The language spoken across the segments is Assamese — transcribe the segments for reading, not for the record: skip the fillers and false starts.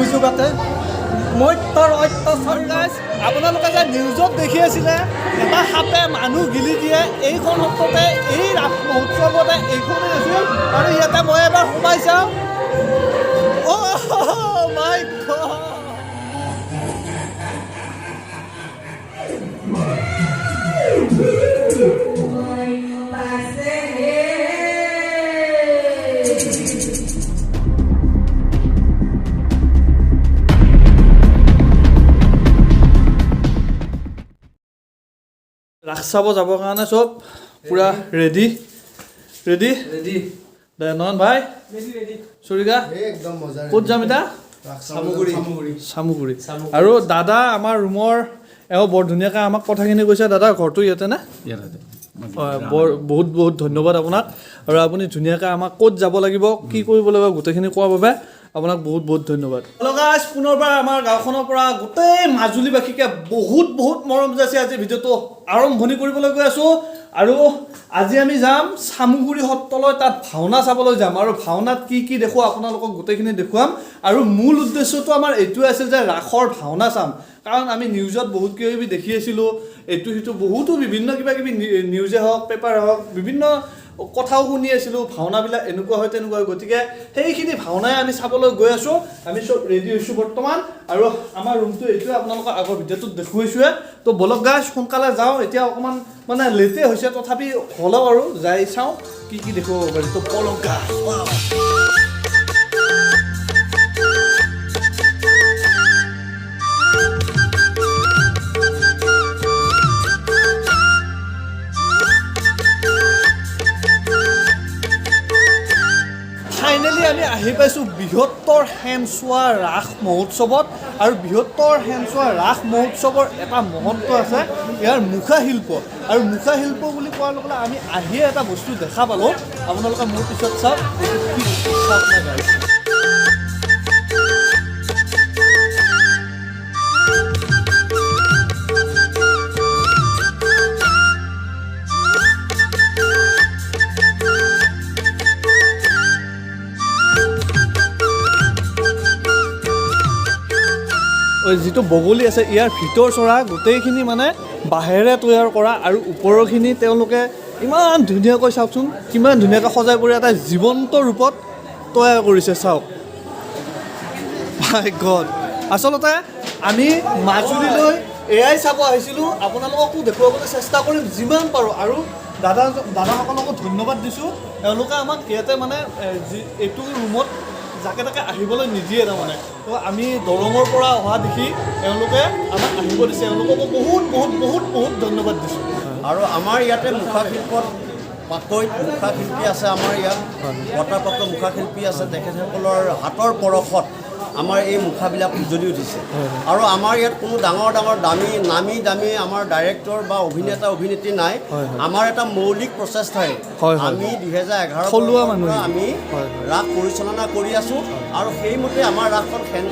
সুযোগতে মত্যৰ অত্যাচাৰ গাইজ আপোনালোকে যে নিউজত দেখি আছিলে এটা সাপে মানুহ গিলি দিয়ে এইখন সত্ৰতে এই ৰাস মহোৎসৱতে এইখনেই আছিল আৰু ইয়াতে মই এবাৰ সোমাই চাওঁ মাই গড ৰাস চাব যাবৰ কাৰণে চব পুৰা ৰেডি নয়ন ভাই চুৰিকা একদম মজা ক'ত যাম এতিয়া চামুগুৰি আৰু দাদা আমাৰ ৰুমৰ এওঁ বৰ ধুনীয়াকৈ আমাক কথাখিনি কৈছে দাদা ঘৰটো ইয়াতে নে বৰ বহুত বহুত ধন্যবাদ আপোনাক আৰু আপুনি ধুনীয়াকৈ আমাক ক'ত যাব লাগিব কি কৰিব লাগিব গোটেইখিনি কোৱাৰ বাবে আপোনাক বহুত বহুত ধন্যবাদ হেল্ল' গাইজ পুনৰবাৰ আমাৰ গাঁওখনৰ পৰা গোটেই মাজুলীবাসীকে বহুত বহুত মৰম যাচি আজি ভিডিঅ'টো আৰম্ভণি কৰিবলৈ গৈ আছোঁ আৰু আজি আমি যাম চামুগুৰি সত্ৰলৈ তাত ভাওনা চাবলৈ যাম আৰু ভাওনাত কি কি দেখোঁ আপোনালোকক গোটেইখিনি দেখুৱাম আৰু মূল উদ্দেশ্যটো আমাৰ এইটোৱে আছিল যে ৰাসৰ ভাওনা চাম কাৰণ আমি নিউজত বহুত কিবা কিবি দেখি আছিলোঁ এইটো সিটো বহুতো বিভিন্ন কিবা কিবি নিউজে হওক পেপাৰ হওক বিভিন্ন কথাও শুনি আছিলোঁ ভাওনাবিলাক এনেকুৱা হয় তেনেকুৱা হয় গতিকে সেইখিনি ভাওনাই আমি চাবলৈ গৈ আছোঁ আমি চব ৰেডি হৈছোঁ বৰ্তমান আৰু আমাৰ ৰুমটো এইটোৱে আপোনালোকক আগৰ ভিডিঅ'টোত দেখুৱাইছোঁৱে তো বলক গাইজ সোনকালে যাওঁ এতিয়া অকণমান মানে লেটে হৈছে তথাপি হ'লেও আৰু যাই চাওঁ কি কি দেখুৱাব পাৰি তো বলক গাইজ ফাইনেলি আমি আহি পাইছোঁ বৃহত্তৰ শেনচোৱা ৰাস মহোৎসৱত আৰু বৃহত্তৰ শেনচোৱা ৰাস মহোৎসৱৰ এটা মহত্ব আছে ইয়াৰ মুখাশিল্প আৰু মুখাশিল্প বুলি কোৱাৰ লগে লগে আমি আহিয়ে এটা বস্তু দেখা পালোঁ আপোনালোকে মোৰ পিছত চাওক যিটো বগলী আছে ইয়াৰ ভিতৰ চৰা গোটেইখিনি মানে বাঁহেৰে তৈয়াৰ কৰা আৰু ওপৰৰখিনি তেওঁলোকে ইমান ধুনীয়াকৈ চাওকচোন কিমান ধুনীয়াকৈ সজাই পৰি এটা জীৱন্ত ৰূপত তৈয়াৰ কৰিছে চাওক মাই গড আচলতে আমি মাজুলীলৈ এয়াই চাব আহিছিলোঁ আপোনালোককো দেখুৱাবলৈ চেষ্টা কৰিম যিমান পাৰোঁ আৰু দাদাসকলকো ধন্যবাদ দিছোঁ তেওঁলোকে আমাক ইয়াতে মানে এইটো ৰুমত যাকে তাকে আহিবলৈ নিদিয়ে তাৰমানে তো আমি দৰঙৰ পৰা অহা দেখি এওঁলোকে আমাক আহিব দিছে এওঁলোককো বহুত বহুত বহুত বহুত ধন্যবাদ দিছোঁ আৰু আমাৰ ইয়াতে মুখাশিল্পত পাকৈত মুখাশিল্পী আছে আমাৰ ইয়াত বঁটাপ্ৰাপ্ত মুখাশিল্পী আছে তেখেতসকলৰ হাতৰ পৰশত আমাৰ এই মুখাবিলাক উজ্জ্বলি উঠিছে আৰু আমাৰ ইয়াত কোনো ডাঙৰ ডাঙৰ নামী দামী আমাৰ ডাইৰেক্টৰ বা অভিনেতা অভিনেত্ৰী নাই আমাৰ এটা মৌলিক প্ৰচেষ্টাৰে আমি 2011 আমি ৰাস পৰিচালনা কৰি আছোঁ আৰু সেইমতে আমাৰ ৰাসখন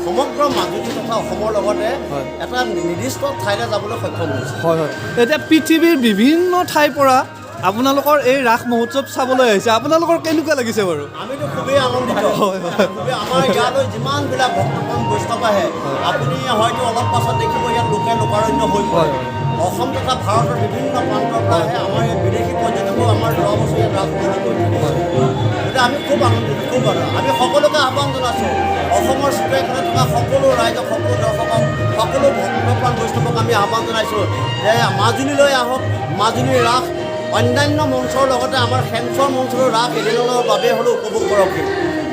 সমগ্ৰ মাজুলী তথা অসমৰ লগতে এটা নিৰ্দিষ্ট ঠাইলৈ যাবলৈ সক্ষম হৈছে হয় এতিয়া পৃথিৱীৰ বিভিন্ন ঠাইৰ পৰা আপোনালোকৰ এই ৰাস মহোৎসৱ চাবলৈ আহিছে আপোনালোকৰ কেনেকুৱা লাগিছে বাৰু আমিতো খুবেই আনন্দিত আমাৰ ইয়ালৈ যিমানবিলাক ভক্তপ্ৰাণ বৈষ্ণৱ আহে আপুনি হয়তো অলপ পাছত দেখিব ইয়াত লোকাৰণ্য হৈ পৰে অসম তথা ভাৰতৰ বিভিন্ন প্ৰান্তৰ পৰা আহে আমাৰ এই বিদেশী পৰ্যটকো আমাৰ যোৱা বছৰ ইয়াত ৰাস কৰি গতিকে আমি খুব আনন্দিত খুব আমি সকলোকে আহ্বান জনাইছোঁ অসমৰ চুকেইখনত থকা সকলো ৰাইজক সকলো দৰ্শকক সকলো ভক্তপ্ৰাণ বৈষ্ণৱক আমি আহ্বান জনাইছোঁ যে মাজুলীলৈ আহক মাজুলীৰ ৰাস অন্যান্য মঞ্চৰ লগতে আমাৰ শেনচোৱা মঞ্চৰ ৰাস এদিনৰ বাবে হ'লেও উপভোগ কৰক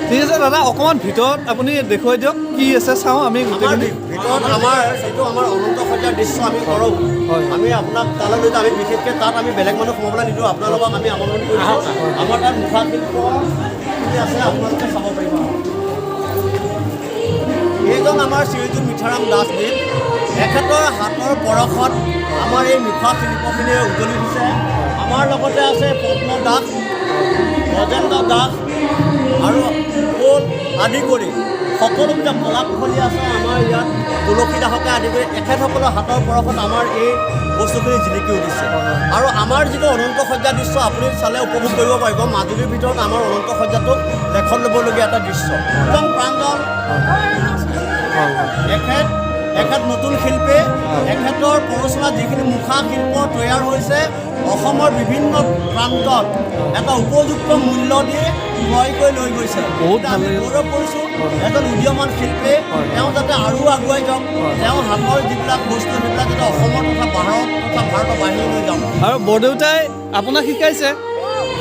ঠিক আছে দাদা অকণমান ভিতৰত আপুনি দেখুৱাই দিয়ক কি আছে চাওঁ আমি গোটেইখিনি ভিতৰত আমাৰ যিটো আমাৰ অনন্ত সজ্জাৰ দৃশ্য আমি কৰোঁ আমি আপোনাক তালৈ লৈ যাওঁ আমি বিশেষকৈ তাত আমি বেলেগ মানুহ সোমাবলৈ নিদিওঁ আপোনালোকক আমি আমন্ত্ৰণ কৰিছোঁ আমাৰ তাত মুখাশিল্প আছে আপোনালোকে চাব পাৰিব এইজন আমাৰ শ্ৰীযুত মিঠাৰাম দাসদেৱ এখেতৰ হাতৰ পৰশত আমাৰ এই মুখাশিল্পখিনিয়ে উজ্জ্বলি দিছে আমাৰ লগতে আছে পদ্ম দাস গজেন্দ্ৰ দাস আৰু আদি কৰি সকলোবিলাক কলা কুশলী আছে আমাৰ ইয়াত তুলসী দাসকে আদি কৰি এখেতসকলৰ হাতৰ পৰশত আমাৰ এই বস্তুখিনি জিলিকি উঠিছে আৰু আমাৰ যিটো অনন্ত সজ্জা দৃশ্য আপুনি চালে উপভোগ কৰিব পাৰিব মাজুলীৰ ভিতৰত আমাৰ অনন্ত সজ্জাটোক লেখন ল'বলগীয়া এটা দৃশ্য একদম প্ৰাঞ্জল এখেত নতুন শিল্পী এখেতৰ পৰচনা যিখিনি মুখা শিল্প তৈয়াৰ হৈছে অসমৰ বিভিন্ন প্ৰান্তত এটা উপযুক্ত মূল্য দি ক্ৰয় কৰি লৈ গৈছে আমি গৌৰৱ কৰিছোঁ এজন উদীয়মান শিল্পী তেওঁ যাতে আৰু আগুৱাই যাওক তেওঁ হাতৰ যিবিলাক বস্তু সেইবিলাক যাতে অসমৰ তথা ভাৰতৰ বাহিৰলৈ যাওক আৰু বৰদেউতাই আপোনাক শিকাইছে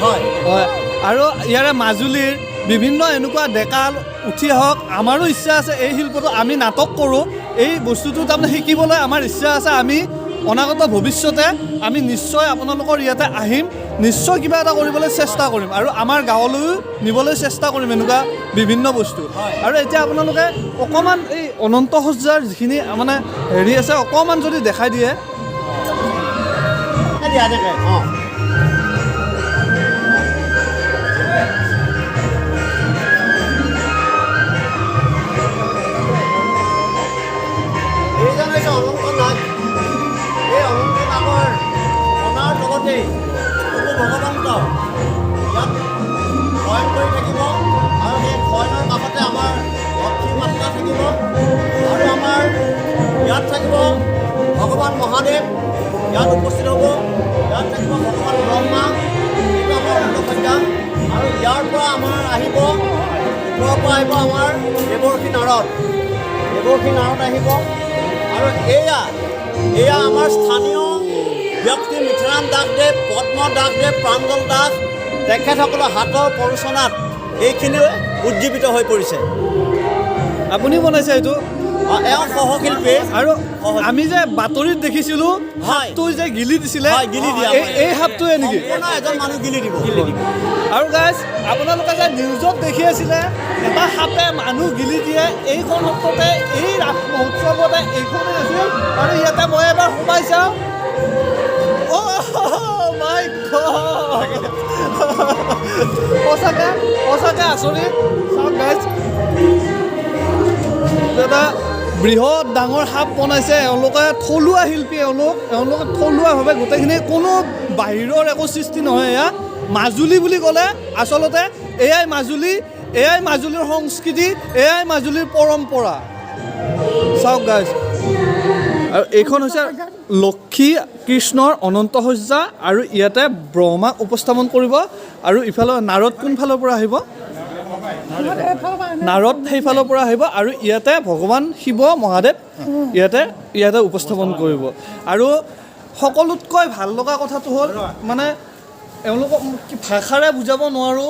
হয় হয় আৰু ইয়াৰে মাজুলীৰ বিভিন্ন এনেকুৱা ডেকা উঠি আহক আমাৰো ইচ্ছা আছে এই শিল্পটো আমি নাটক কৰোঁ এই বস্তুটো তাৰমানে শিকিবলৈ আমাৰ ইচ্ছা আছে আমি অনাগত ভৱিষ্যতে আমি নিশ্চয় আপোনালোকৰ ইয়াতে আহিম নিশ্চয় কিবা এটা কৰিবলৈ চেষ্টা কৰিম আৰু আমাৰ গাঁৱলৈও নিবলৈ চেষ্টা কৰিম এনেকুৱা বিভিন্ন বস্তু আৰু এতিয়া আপোনালোকে অকণমান এই অনন্ত সজ্জাৰ যিখিনি মানে হেৰি আছে অকণমান যদি দেখাই দিয়ে অঁ এইজন হৈছে অনন্ত নাগ এই অনন্ত নাগৰ অনাৰ লগতে ভগৱন্ত ইয়াত শয়ন কৰি থাকিব আৰু সেই শয়নৰ কাষতে আমাৰ লক্ষ্মী মাতা থাকিব আৰু আমাৰ ইয়াত থাকিব ভগৱান মহাদেৱ ইয়াত উপস্থিত হ'ব ইয়াত থাকিব ভগৱান ব্ৰহ্মা এইটো আমাৰ অনন্ত সজ্জা আৰু ইয়াৰ পৰা আমাৰ আহিব ওপৰৰ পৰা আহিব আমাৰ দেৱৰ্ষী নাৰদ আহিব আৰু এয়া আমাৰ স্থানীয় ব্যক্তি মিথিৰাম দাসদেৱ পদ্ম দাসদেৱ প্ৰাঞ্জল দাস তেখেতসকলৰ হাতৰ পৰচনাত এইখিনি উজ্জীৱিত হৈ পৰিছে আপুনি বনাইছে এইটো এওঁ সহশিল্পী আৰু আমি যে বাতৰিত দেখিছিলোঁ সাপটো যে গিলি দিছিলে এই সাপটোৱে নেকি এজন মানুহ গিলি দিব আৰু গাইজ আপোনালোকে যে নিউজত দেখি আছিলে এটা সাপে মানুহ গিলি দিয়ে এইখন সত্ৰতে এই ৰাস মহোৎসৱতে এইখনেই আছিল আৰু ইয়াতে মই এবাৰ সোমাই চাওঁ সঁচাকৈ আচৰিত চাওক গাইজ এটা বৃহৎ ডাঙৰ সাপ বনাইছে এওঁলোকে থলুৱা শিল্পী এওঁলোকে থলুৱাভাৱে গোটেইখিনি কোনো বাহিৰৰ একো সৃষ্টি নহয় এয়া মাজুলী বুলি ক'লে আচলতে এয়াই মাজুলীৰ সংস্কৃতি এয়াই মাজুলীৰ পৰম্পৰা চাওক গাইজ আৰু এইখন হৈছে লক্ষী কৃষ্ণৰ অনন্ত সজ্জা আৰু ইয়াতে ব্ৰহ্মাক উপস্থাপন কৰিব আৰু ইফালে নাৰদ কোনফালৰ পৰা আহিব নাৰদ সেইফালৰ পৰা আহিব আৰু ইয়াতে ভগৱান শিৱ মহাদেৱ ইয়াতে উপস্থাপন কৰিব আৰু সকলোতকৈ ভাল লগা কথাটো হ'ল মানে এওঁলোকক ভাষাৰে বুজাব নোৱাৰোঁ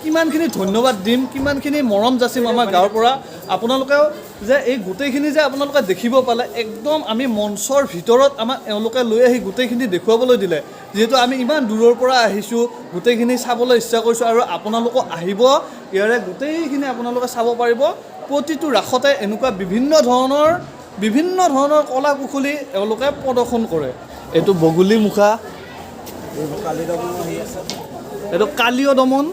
কিমানখিনি ধন্যবাদ দিম কিমানখিনি মৰম যাচিম আমাৰ গাঁৱৰ পৰা আপোনালোকেও যে এই গোটেইখিনি যে আপোনালোকে দেখিব পালে একদম আমি মঞ্চৰ ভিতৰত আমাক এওঁলোকে লৈ আহি গোটেইখিনি দেখুৱাবলৈ দিলে যিহেতু আমি ইমান দূৰৰ পৰা আহিছোঁ গোটেইখিনি চাবলৈ ইচ্ছা কৰিছোঁ আৰু আপোনালোকো আহিব ইয়াৰে গোটেইখিনি আপোনালোকে চাব পাৰিব প্ৰতিটো ৰাসতে এনেকুৱা বিভিন্ন ধৰণৰ কলা কুশলী এওঁলোকে প্ৰদৰ্শন কৰে এইটো বগলী মুখা এইটো কালীয় দমন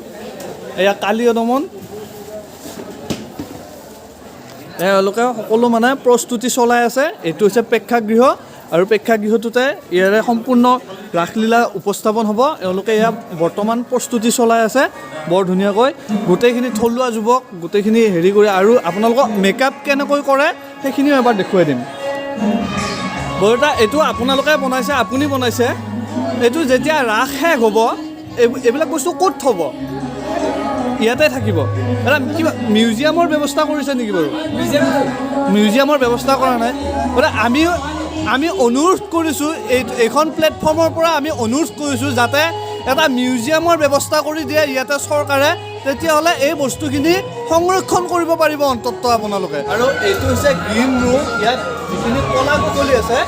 এওঁলোকে সকলো মানে প্ৰস্তুতি চলাই আছে এইটো হৈছে প্ৰেক্ষাগৃহ আৰু প্ৰেক্ষাগৃহটোতে ইয়াৰে সম্পূৰ্ণ ৰাসলীলা উপস্থাপন হ'ব এওঁলোকে এয়া বৰ্তমান প্ৰস্তুতি চলাই আছে বৰ ধুনীয়াকৈ গোটেইখিনি থলুৱা যুৱক গোটেইখিনি হেৰি কৰে আৰু আপোনালোকক মেকআপ কেনেকৈ কৰে সেইখিনিও এবাৰ দেখুৱাই দিম বৰতা এইটো আপোনালোকে বনাইছে আপুনি বনাইছে এইটো যেতিয়া ৰাস শেষ হ'ব এইবিলাক বস্তু ক'ত থ'ব ইয়াতে থাকিব এটা কিবা মিউজিয়ামৰ ব্যৱস্থা কৰিছে নেকি বাৰু মিউজিয়ামৰ ব্যৱস্থা কৰা নাই মানে আমি অনুৰোধ কৰিছোঁ এইখন প্লেটফৰ্মৰ পৰা আমি অনুৰোধ কৰিছোঁ যাতে এটা মিউজিয়ামৰ ব্যৱস্থা কৰি দিয়ে ইয়াতে চৰকাৰে তেতিয়াহ'লে এই বস্তুখিনি সংৰক্ষণ কৰিব পাৰিব অন্ততঃ আপোনালোকে আৰু এইটো হৈছে গ্ৰীণ ৰুম ইয়াত যিখিনি কলা কুশলী আছে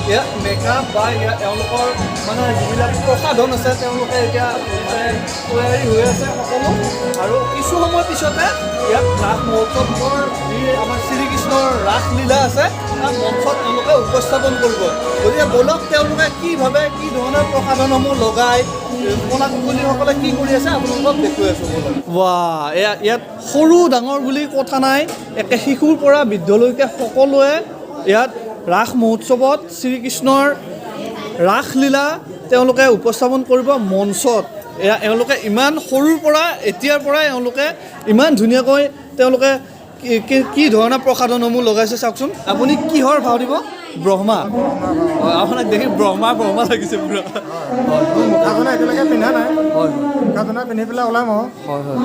ইয়াত মেকআপ বা ইয়াত এওঁলোকৰ মানে যিবিলাক প্ৰসাধন আছে তেওঁলোকে এতিয়া মানে তৈয়াৰী হৈ আছে সকলো আৰু কিছু সময় পিছতে ইয়াত ৰাস মহোৎসৱৰ যি আমাৰ শ্ৰীকৃষ্ণৰ ৰাসলীলা আছে তাৰ মঞ্চত তেওঁলোকে উপস্থাপন কৰিব গতিকে বলক তেওঁলোকে কি ধৰণৰ প্ৰসাধনসমূহ লগাই কলা কুশলীসকলে কি কৰি আছে আপোনালোকক দেখুৱাই আছোঁ ইয়াত সৰু ডাঙৰ বুলি কথা নাই একে শিশুৰ পৰা বৃদ্ধলৈকে সকলোৱে ইয়াত ৰাস মহোৎসৱত শ্ৰীকৃষ্ণৰ ৰাসলীলা তেওঁলোকে উপস্থাপন কৰিব মঞ্চত। এওঁলোকে ইমান সৰুৰ পৰা এতিয়াৰ পৰাই এওঁলোকে ইমান ধুনীয়াকৈ তেওঁলোকে কি ধৰণৰ প্ৰসাধনসমূহ লগাইছে চাওকচোন। আপুনি কিহৰ ভাও দিব? ব্ৰহ্মা। আপোনাক দেখি ব্ৰহ্মা লাগিছে পুৰা। মুখাজনে এতিয়ালৈকে পিন্ধা নাই। হয়, মুখাজনে পিন্ধি পেলাই ওলাম আৰু। হয় হয়,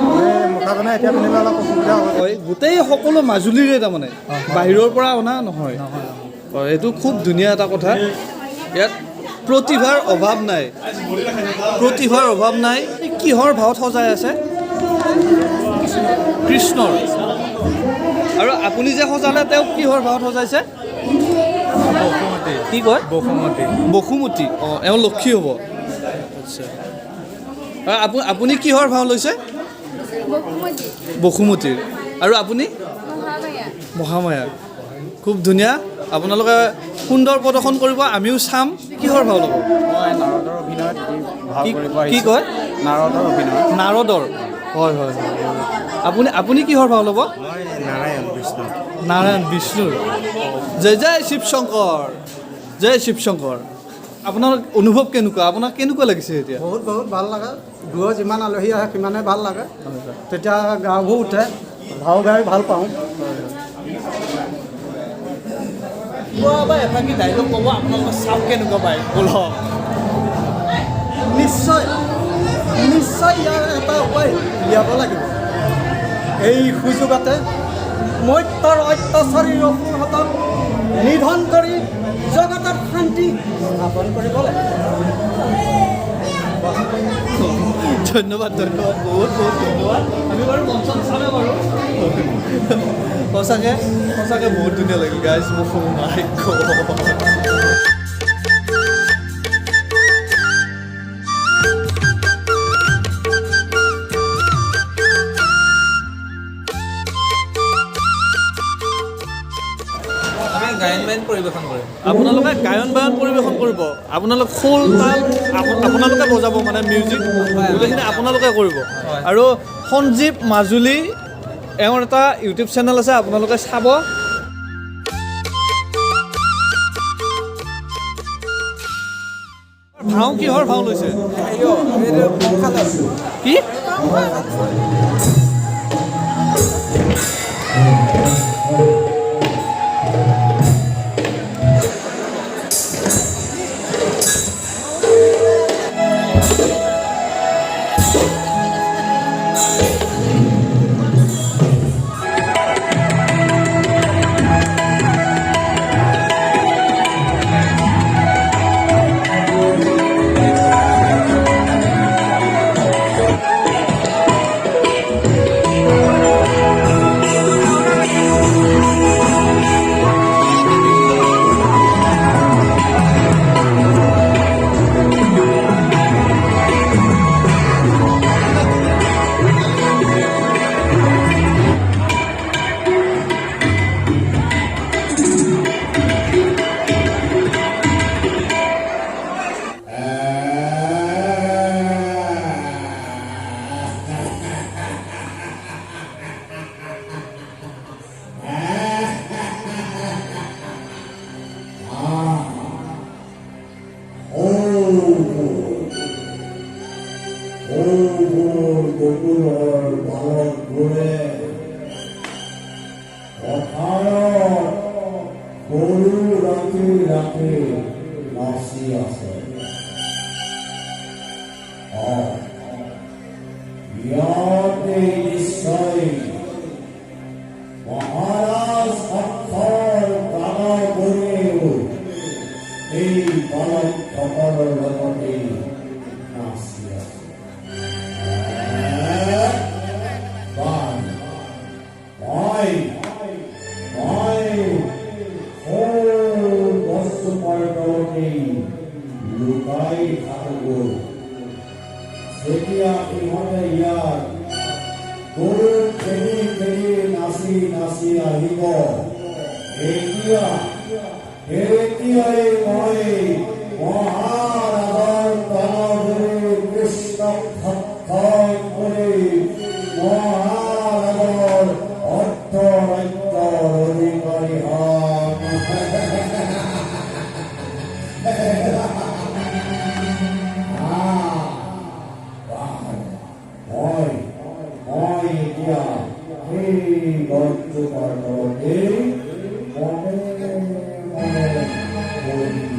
মুখাজনে এতিয়া পিন্ধিলে অলপ অসুবিধা হয়। গোটেই সকলো মাজুলীৰে তাৰমানে, বাহিৰৰ পৰা অনা নহয়। হয়, এইটো খুব ধুনীয়া এটা কথা। ইয়াত প্ৰতিভাৰ অভাৱ নাই, প্ৰতিভাৰ অভাৱ নাই। কিহৰ ভাওত সজাই আছে? কৃষ্ণৰ। আৰু আপুনি যে সজালে তেওঁক কিহৰ ভাওত সজাইছে? কি কয়? বসুমতী। অঁ, এওঁ লক্ষী হ'ব। আচ্ছা, আপুনি কিহৰ ভাও লৈছে? বসুমতীৰ। আৰু আপুনি? মহামায়া। খুব ধুনীয়া, আপোনালোকে সুন্দৰ প্ৰদৰ্শন কৰিব, আমিও চাম। কিহৰ ভাও ল'ব? নাৰদৰ অভিনয় কি কয়? নাৰদৰ অভিনয়। নাৰদৰ। হয় হয়। আপুনি কিহৰ ভাও ল'ব? নাৰায়ণ বিষ্ণুৰ। জয় জয় শিৱ শংকৰ, জয় শিৱ শংকৰ। আপোনাৰ অনুভৱ কেনেকুৱা? আপোনাক কেনেকুৱা লাগিছে এতিয়া? বহুত ভাল লাগে। দূৰৰ যিমান আলহী আহে সিমানে ভাল লাগে। তেতিয়া গাবোৰ উঠে, ভাও গাই ভাল পাওঁ। এফাকি ডাইলগ ক'ব, আপোনালোকে চাওক কেনেকুৱা পায় বলক। নিশ্চয় ইয়াৰ এটা উপায় উলিয়াব লাগিব। এই সুযোগতে মৈত্ৰৰ অত্যাচাৰী ৰঘুহঁতক নিধন কৰি জগতত শান্তি স্থাপন কৰিব লাগে। ধন্যবাদ, বহুত ধন্যবাদ। আমি বাৰু মঞ্চত চামে বাৰু। সঁচাকৈ বহুত ধুনীয়া লাগিল গাইজ। মাই গড। আপোনালোকে গায়ন বায়ন পৰিৱেশন কৰিব, আপোনালোকে খোল তাল আপোনালোকে বজাব, মানে মিউজিক গোটেইখিনি আপোনালোকে কৰিব। আৰু সঞ্জীৱ মাজুলী এওঁৰ এটা ইউটিউব চেনেল আছে, আপোনালোকে চাব। ভাও কিহৰ ভাও লৈছে? কি? Mother, এতিয়া সেই গছজোপাৰ তলতে মনে মনে বহি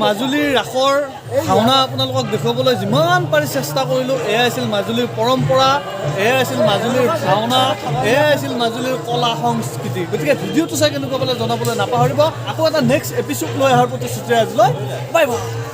মাজুলীৰ ৰাসৰ ভাওনা আপোনালোকক দেখুৱাবলৈ যিমান পাৰি চেষ্টা কৰিলোঁ। এয়াই আছিল মাজুলীৰ পৰম্পৰা, এয়াই আছিল মাজুলীৰ ভাওনা, এয়াই আছিল মাজুলীৰ কলা সংস্কৃতি। গতিকে ভিডিঅ'টো চাই কেনেকুৱা পালে জনাবলৈ নাপাহৰিব। আকৌ এটা নেক্সট এপিছড লৈ অহাৰ প্ৰতিশ্ৰুতি আজিলৈ বাই বাই।